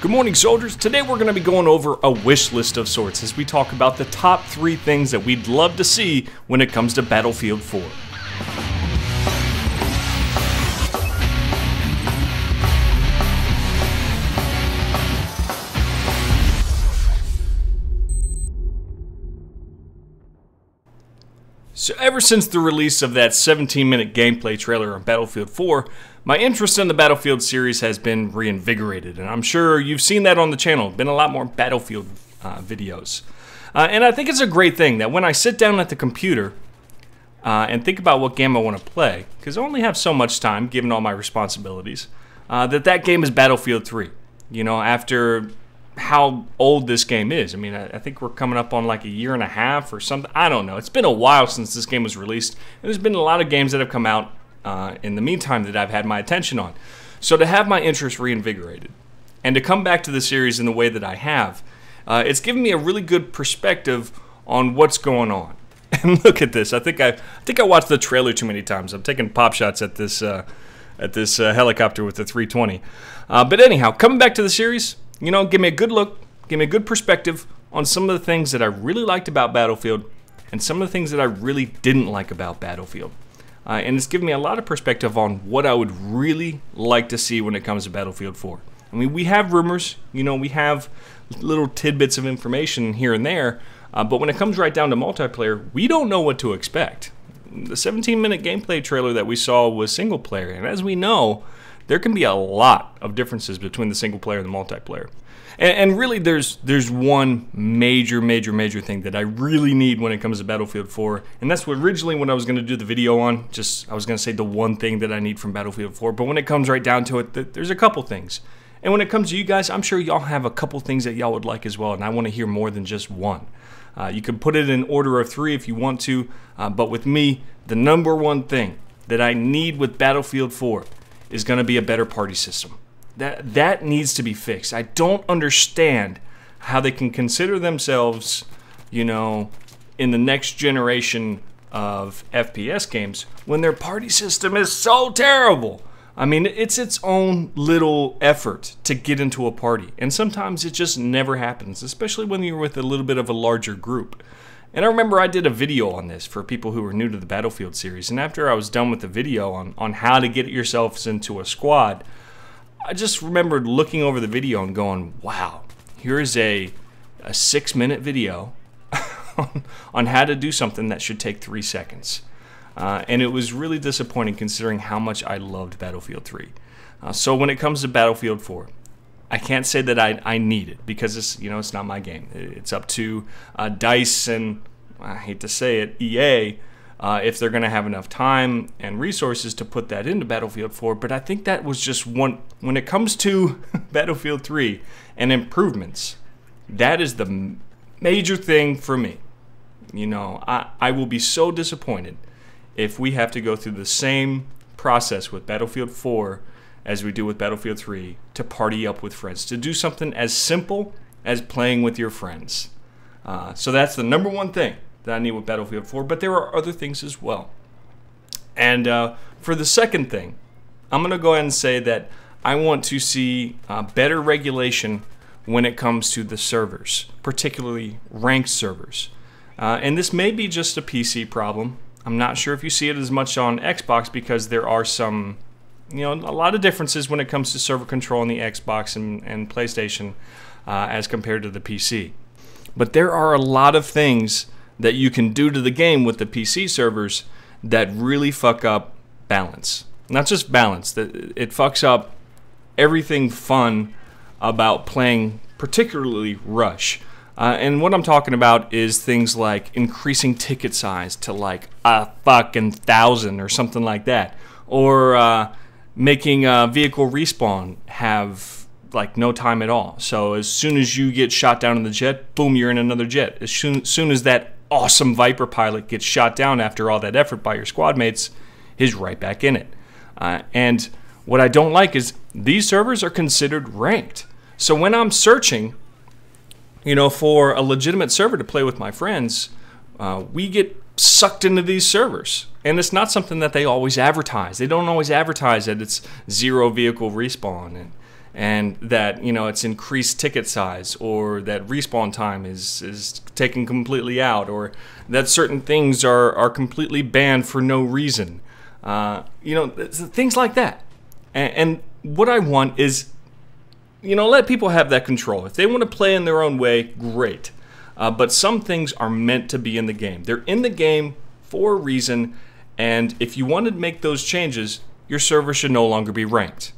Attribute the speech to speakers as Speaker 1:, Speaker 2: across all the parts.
Speaker 1: Good morning, soldiers. Today we're going to be going over a wish list of sorts as we talk about the top 3 things that we'd love to see when it comes to Battlefield 4. So ever since the release of that 17-minute gameplay trailer on Battlefield 4, my interest in the Battlefield series has been reinvigorated, and I'm sure you've seen that on the channel. Been a lot more Battlefield videos. And I think it's a great thing that when I sit down at the computer and think about what game I want to play, because I only have so much time given all my responsibilities, that game is Battlefield 3. You know, after how old this game is. I mean, I think we're coming up on like a year and a half or something. I don't know. It's been a while since this game was released. And there's been a lot of games that have come out in the meantime that I've had my attention on. So to have my interest reinvigorated and to come back to the series in the way that I have, it's given me a really good perspective on what's going on. And look at this. I think I watched the trailer too many times. I'm taking pop shots at this helicopter with the 320. But anyhow, coming back to the series, you know, give me a good look, give me a good perspective on some of the things that I really liked about Battlefield and some of the things that I really didn't like about Battlefield. And it's given me a lot of perspective on what I would really like to see when it comes to Battlefield 4. I mean, we have rumors, you know, we have little tidbits of information here and there, but when it comes right down to multiplayer, we don't know what to expect. The 17-minute gameplay trailer that we saw was single player, and as we know, there can be a lot of differences between the single player and the multiplayer. And really, there's one major thing that I really need when it comes to Battlefield 4, and that's what originally when I was going to do the video on, I was going to say the one thing that I need from Battlefield 4, but when it comes right down to it, there's a couple things. And when it comes to you guys, I'm sure y'all have a couple things that y'all would like as well, and I want to hear more than just one. You can put it in order of 3 if you want to, but with me, the number one thing that I need with Battlefield 4 is going to be a better party system. That needs to be fixed. I don't understand how they can consider themselves, you know, in the next generation of FPS games when their party system is so terrible. I mean, it's its own little effort to get into a party, and sometimes it just never happens, especially when you're with a little bit of a larger group. And I remember I did a video on this for people who were new to the Battlefield series, and after I was done with the video on how to get yourselves into a squad, I just remembered looking over the video and going, wow, here's a 6-minute video on how to do something that should take 3 seconds. And it was really disappointing considering how much I loved Battlefield 3. So when it comes to Battlefield 4, I can't say that I need it because it's not my game. It's up to DICE and, I hate to say it, EA, if they're going to have enough time and resources to put that into Battlefield 4. But I think that was just one. When it comes to Battlefield 3 and improvements, that is the major thing for me. You know, I will be so disappointed if we have to go through the same process with Battlefield 4 as we do with Battlefield 3 to party up with friends, to do something as simple as playing with your friends. So that's the number one thing that I need with Battlefield 4, but there are other things as well. And for the second thing, I'm going to go ahead and say that I want to see better regulation when it comes to the servers, particularly ranked servers. And this may be just a PC problem. I'm not sure if you see it as much on Xbox because there are some, you know, a lot of differences when it comes to server control on the Xbox and PlayStation as compared to the PC. But there are a lot of things that you can do to the game with the PC servers that really fuck up balance. Not just balance, it fucks up everything fun about playing, particularly Rush. And what I'm talking about is things like increasing ticket size to like 1,000 or something like that. Or making vehicle respawn have like no time at all. So as soon as you get shot down in the jet, boom, you're in another jet. As soon as that awesome Viper pilot gets shot down after all that effort by your squad mates, he's right back in it. And what I don't like is these servers are considered ranked. So when I'm searching, you know, for a legitimate server to play with my friends, we get sucked into these servers. And it's not something that they always advertise. They don't always advertise that it's 0 vehicle respawn and that, you know, it's increased ticket size, or that respawn time is taken completely out, or that certain things are completely banned for no reason. You know, things like that. And what I want is, you know, let people have that control. If they want to play in their own way, great. But some things are meant to be in the game. They're in the game for a reason, and if you want to make those changes, your server should no longer be ranked.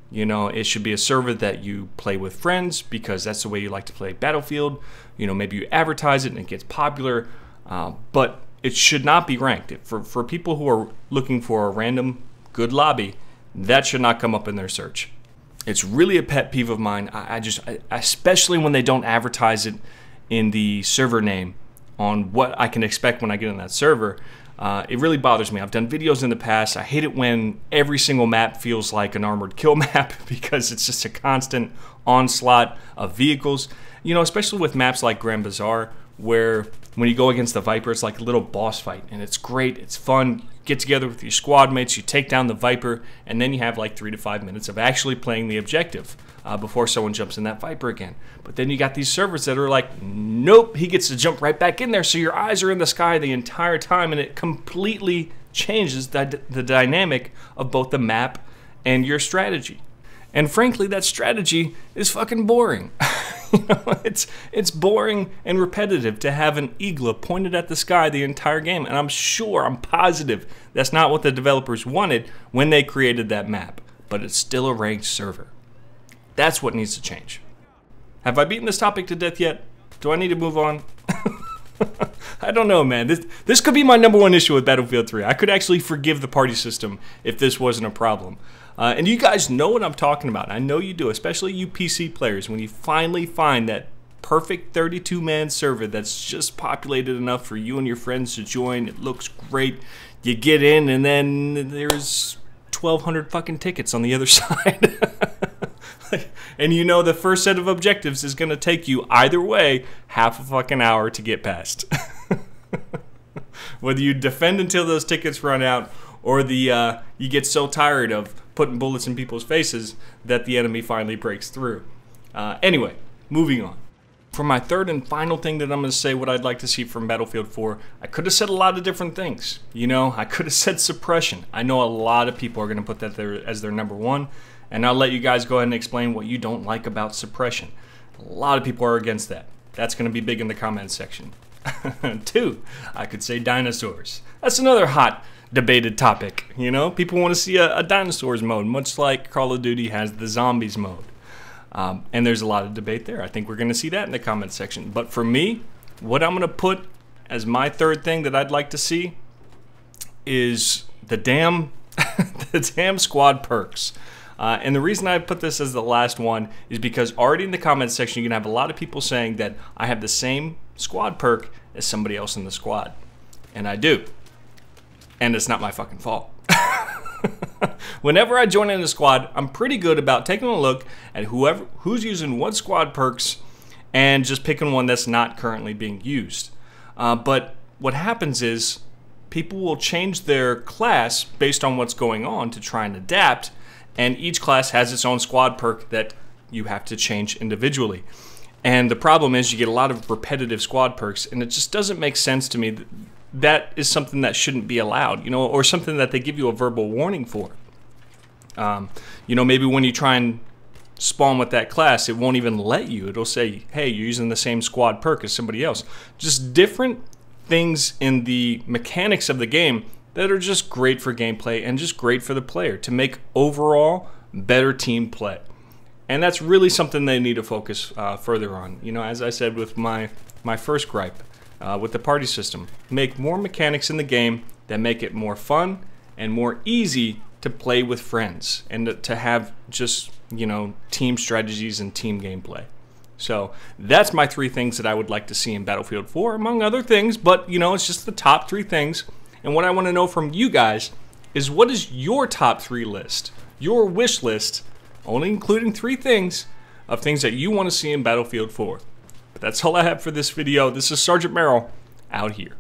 Speaker 1: You know, it should be a server that you play with friends because that's the way you like to play Battlefield. You know, maybe you advertise it and it gets popular, but it should not be ranked. For people who are looking for a random good lobby, that should not come up in their search. It's really a pet peeve of mine. Especially when they don't advertise it in the server name on what I can expect when I get in that server. It really bothers me. I've done videos in the past. I hate it when every single map feels like an armored kill map because it's just a constant onslaught of vehicles. You know, especially with maps like Grand Bazaar, where when you go against the Viper, it's like a little boss fight, and it's great, it's fun. You get together with your squad mates, you take down the Viper, and then you have like 3 to 5 minutes of actually playing the objective before someone jumps in that Viper again. But then you got these servers that are like, nope, he gets to jump right back in there, so your eyes are in the sky the entire time, and it completely changes the dynamic of both the map and your strategy. And frankly, that strategy is fucking boring. You know, it's boring and repetitive to have an eagle pointed at the sky the entire game, and I'm positive that's not what the developers wanted when they created that map, but it's still a ranked server. That's what needs to change. Have I beaten this topic to death yet? Do I need to move on? I don't know, man. This could be my #1 issue with Battlefield 3. I could actually forgive the party system if this wasn't a problem. And you guys know what I'm talking about. I know you do, especially you PC players. When you finally find that perfect 32-man server that's just populated enough for you and your friends to join, it looks great. You get in, and then there's 1,200 fucking tickets on the other side. And you know the first set of objectives is going to take you either way half a fucking hour to get past. Whether you defend until those tickets run out, or you get so tired of putting bullets in people's faces that the enemy finally breaks through. Anyway, moving on. For my third and final thing that I'm going to say what I'd like to see from Battlefield 4, I could have said a lot of different things. You know, I could have said suppression. I know a lot of people are going to put that there as their #1, and I'll let you guys go ahead and explain what you don't like about suppression. A lot of people are against that. That's going to be big in the comments section. 2, I could say dinosaurs. That's another hot debated topic. You know, people want to see a dinosaurs mode, much like Call of Duty has the zombies mode. And there's a lot of debate there. I think we're going to see that in the comments section. But for me, what I'm going to put as my third thing that I'd like to see is the damn squad perks. And the reason I put this as the last one is because already in the comments section, you're going to have a lot of people saying that I have the same squad perk as somebody else in the squad. And I do. And it's not my fucking fault. Whenever I join in a squad, I'm pretty good about taking a look at who's using what squad perks and just picking one that's not currently being used. But what happens is people will change their class based on what's going on to try and adapt, and each class has its own squad perk that you have to change individually. And the problem is you get a lot of repetitive squad perks, and it just doesn't make sense to me. That is something that shouldn't be allowed, you know, or something that they give you a verbal warning for. You know, maybe when you try and spawn with that class, it won't even let you. It'll say, hey, you're using the same squad perk as somebody else. Just different things in the mechanics of the game that are just great for gameplay and just great for the player to make overall better team play. And that's really something they need to focus further on. You know, as I said with my first gripe, with the party system, make more mechanics in the game that make it more fun and more easy to play with friends, and to have just, you know, team strategies and team gameplay. So that's my 3 things that I would like to see in Battlefield 4, among other things, but you know, it's just the top 3 things. And what I want to know from you guys is, what is your top 3 list, your wish list, only including 3 things of things that you want to see in Battlefield 4. But that's all I have for this video. This is Sergeant Merrill, out here.